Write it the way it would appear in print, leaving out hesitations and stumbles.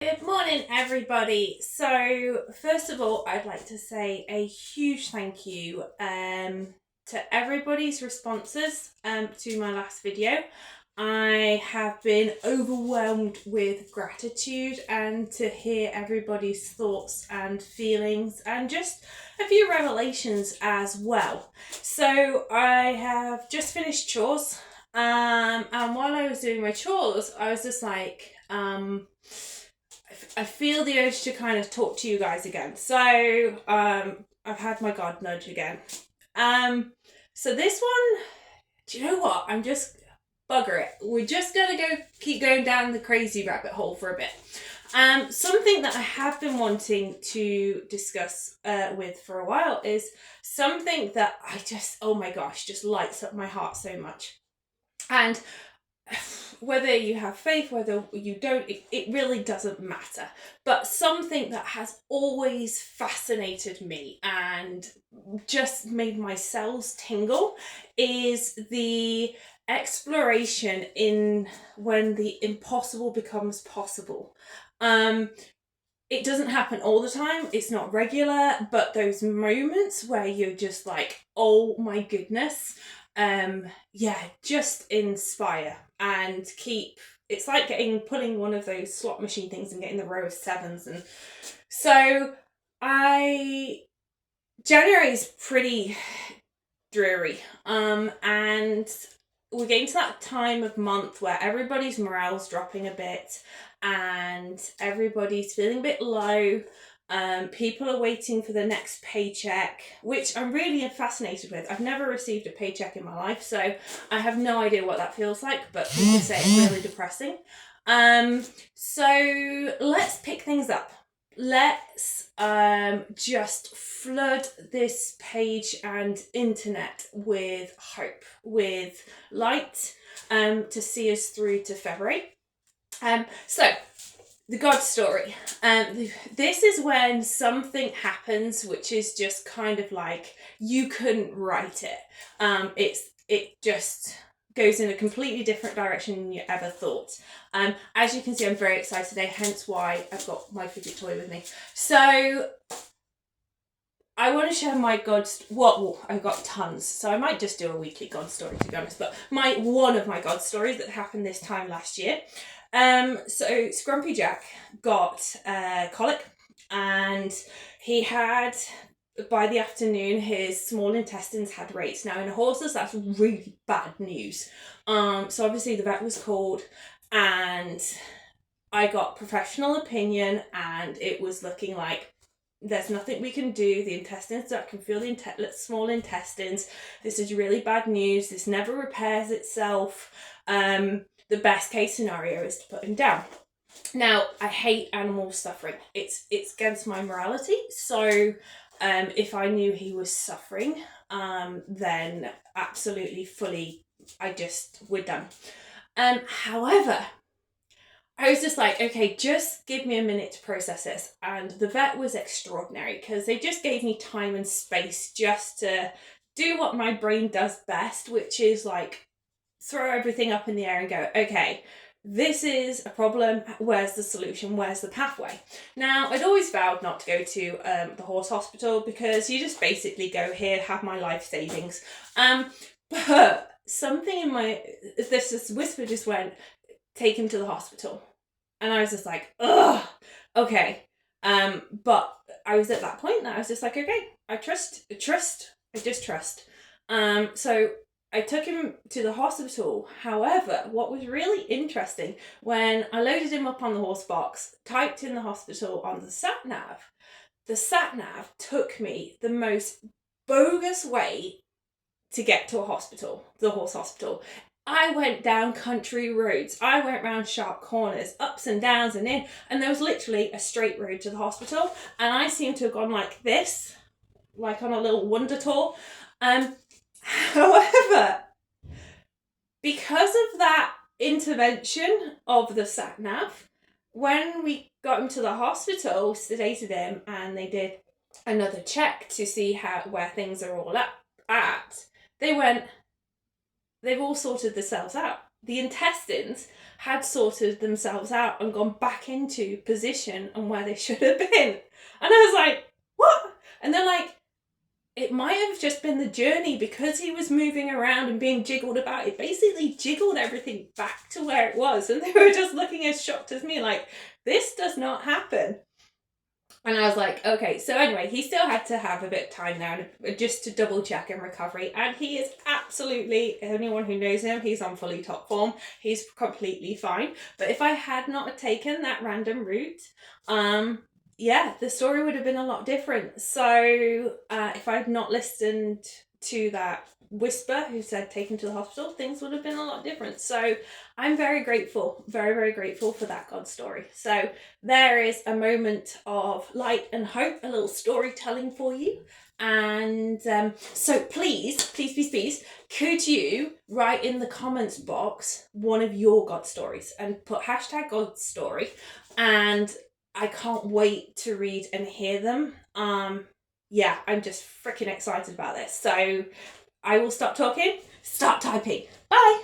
Good morning, everybody. So, first of all, I'd like to say a huge thank you to everybody's responses to my last video. I have been overwhelmed with gratitude and to hear everybody's thoughts and feelings and just a few revelations as well. So, I have just finished chores. And while I was doing my chores, I was just like, I feel the urge to kind of talk to you guys again. So, I've had my God nudge again. So this one, do you know what? I'm just bugger it. We're just gonna keep going down the crazy rabbit hole for a bit. Something that I have been wanting to discuss with for a while is something that oh my gosh, just lights up my heart so much. And whether you have faith, whether you don't, it really doesn't matter. But something that has always fascinated me and just made my cells tingle is the exploration in when the impossible becomes possible. It doesn't happen all the time, it's not regular, but those moments where you're just like, oh my goodness, just inspire and keep. It's like pulling one of those slot machine things and getting the row of sevens. And so January is pretty dreary, and we're getting to that time of month where everybody's morale's dropping a bit and everybody's feeling a bit low. People are waiting for the next paycheck, which I'm really fascinated with. I've never received a paycheck in my life, so I have no idea what that feels like, but people say it's really depressing. So let's pick things up. Let's just flood this page and internet with hope, with light, to see us through to February. So the God story. This is when something happens which is just kind of like you couldn't write it. It just goes in a completely different direction than you ever thought. As you can see, I'm very excited today, hence why I've got my fidget toy with me. So I want to share my I've got tons, so I might just do a weekly God story, to be honest, but one of my God stories that happened this time last year. So Scrumpy Jack got colic, and he had, by the afternoon, his small intestines had raised. Now in horses, that's really bad news. So obviously the vet was called, and I got professional opinion, and it was looking like there's nothing we can do. The intestines, I can feel the small intestines. This is really bad news. This never repairs itself. The best case scenario is to put him down. Now, I hate animals suffering. It's against my morality. So, if I knew he was suffering, then absolutely fully, we're done. However, I was just like, okay, just give me a minute to process this. And the vet was extraordinary because they just gave me time and space just to do what my brain does best, which is like throw everything up in the air and go, okay, this is a problem. Where's the solution? Where's the pathway? Now, I'd always vowed not to go to the horse hospital because you just basically go, here, have my life savings. But something in this whisper just went, take him to the hospital. And I was just like, ugh, okay. But I was at that point that I was just like, okay, I just trust. So I took him to the hospital. However, what was really interesting, when I loaded him up on the horse box, typed in the hospital on the sat nav took me the most bogus way to get to the horse hospital. I went down country roads. I went round sharp corners, ups and downs and in, and there was literally a straight road to the hospital. And I seem to have gone like this, like on a little wonder tour. However, because of that intervention of the sat nav, when we got him to the hospital, sedated him, and they did another check to see where things are all at, they went, they've all sorted themselves out. the intestines had sorted themselves out and gone back into position and where they should have been. And I was like, what? And they're like, it might have just been the journey, because he was moving around and being jiggled about. It basically jiggled everything back to where it was. And they were just looking as shocked as me, like, this does not happen. And I was like, okay. So anyway, he still had to have a bit of time there just to double check and recovery. And he is absolutely, anyone who knows him, he's on fully top form. He's completely fine. But if I had not taken that random route, yeah, the story would have been a lot different. So if I'd not listened to that whisper who said take him to the hospital, things would have been a lot different. So I'm very grateful, very, very grateful for that God story. So there is a moment of light and hope, a little storytelling for you. And so please, could you write in the comments box one of your God stories and put hashtag God story, and I can't wait to read and hear them. Yeah, I'm just freaking excited about this. So I will stop talking, start typing. Bye.